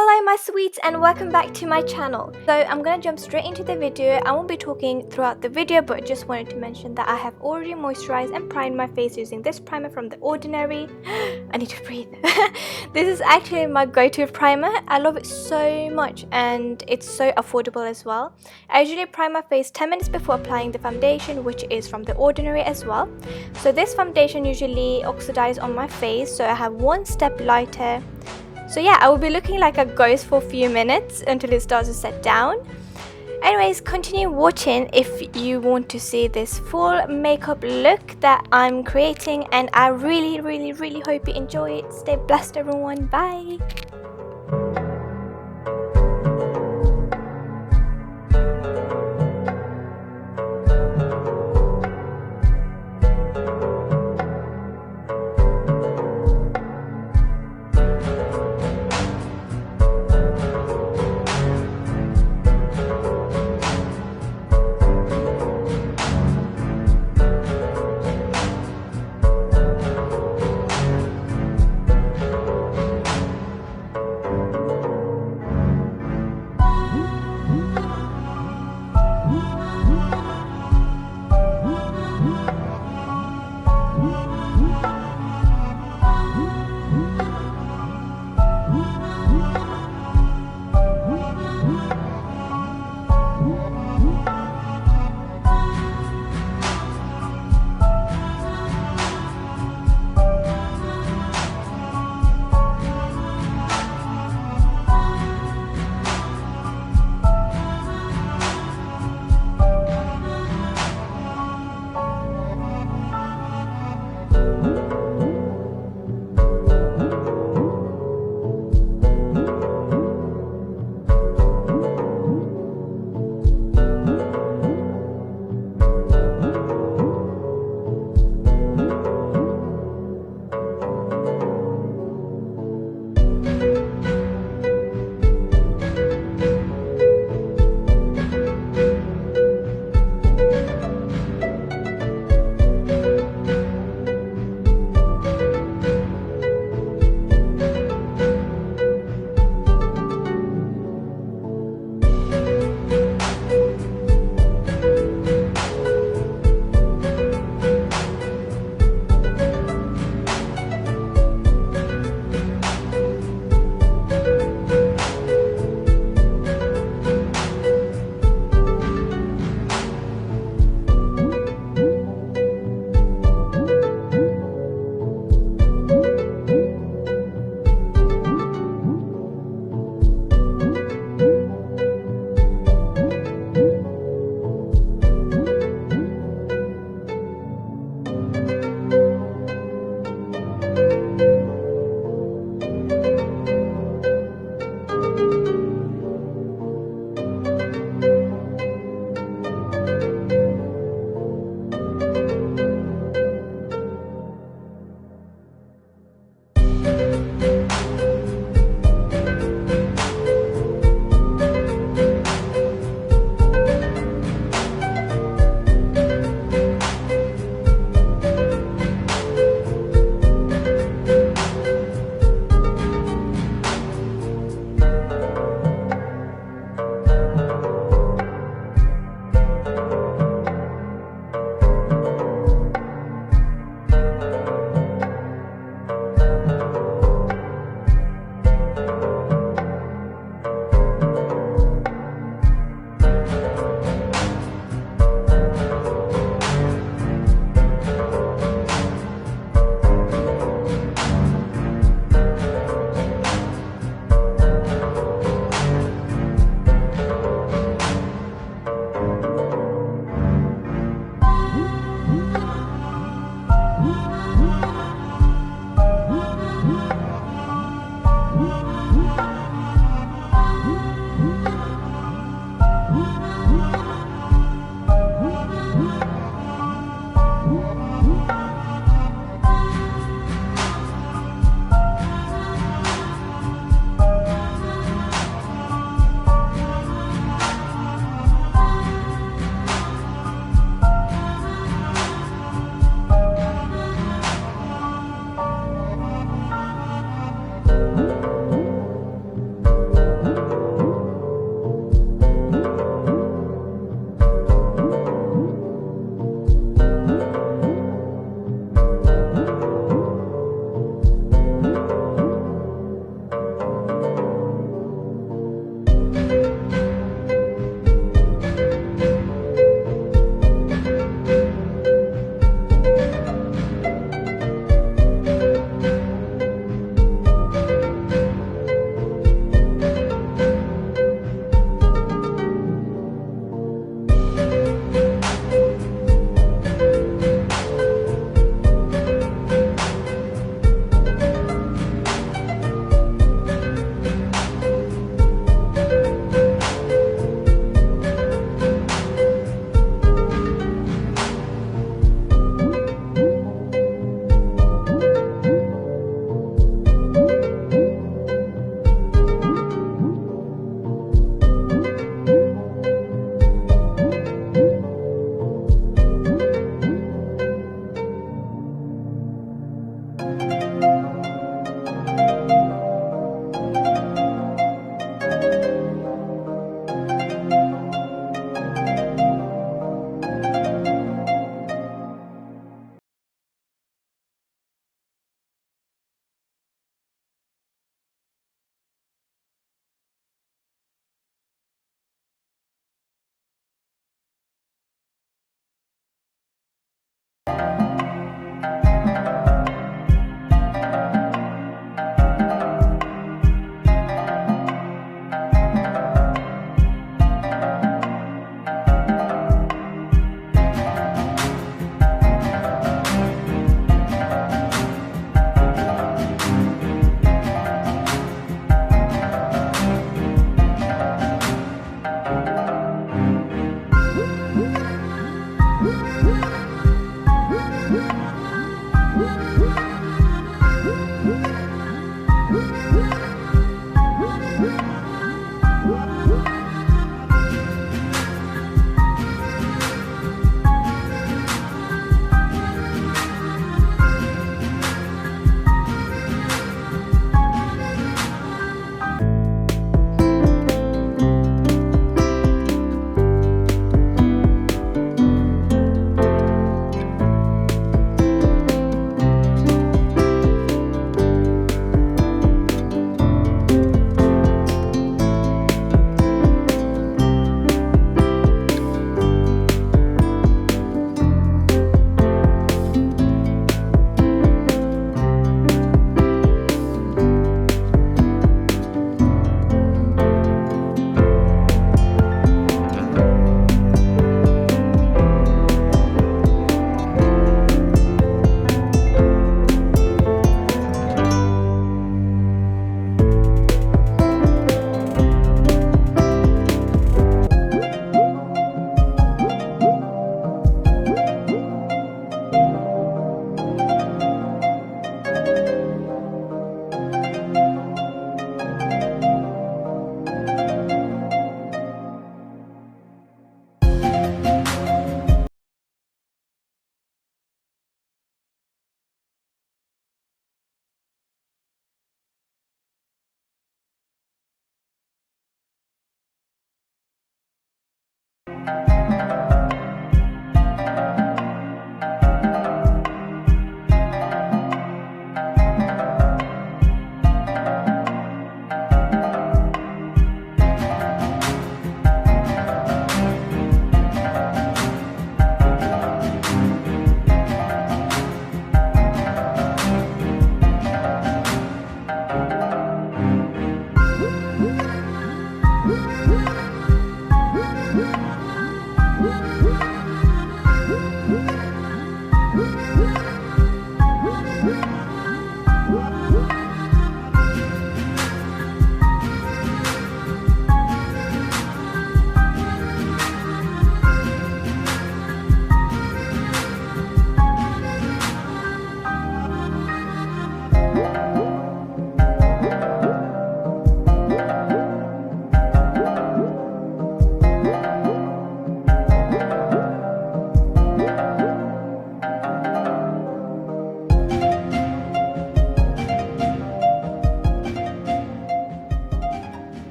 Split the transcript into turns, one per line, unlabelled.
Hello my sweets and welcome back to my channel. So I'm gonna jump straight into the video. I won't be talking throughout the video, but just wanted to mention that I have already moisturized and primed my face using this primer from The Ordinary. I need to breathe. This is actually my go-to primer. I love it so much and it's so affordable as well. I usually prime my face 10 minutes before applying the foundation, which is from The Ordinary as well. So this foundation usually oxidizes on my face, so I have one step lighter. So yeah, I will be looking like a ghost for a few minutes until it starts to set down. Anyways, continue watching if you want to see this full makeup look that I'm creating, and I really hope you enjoy it. Stay blessed everyone, bye!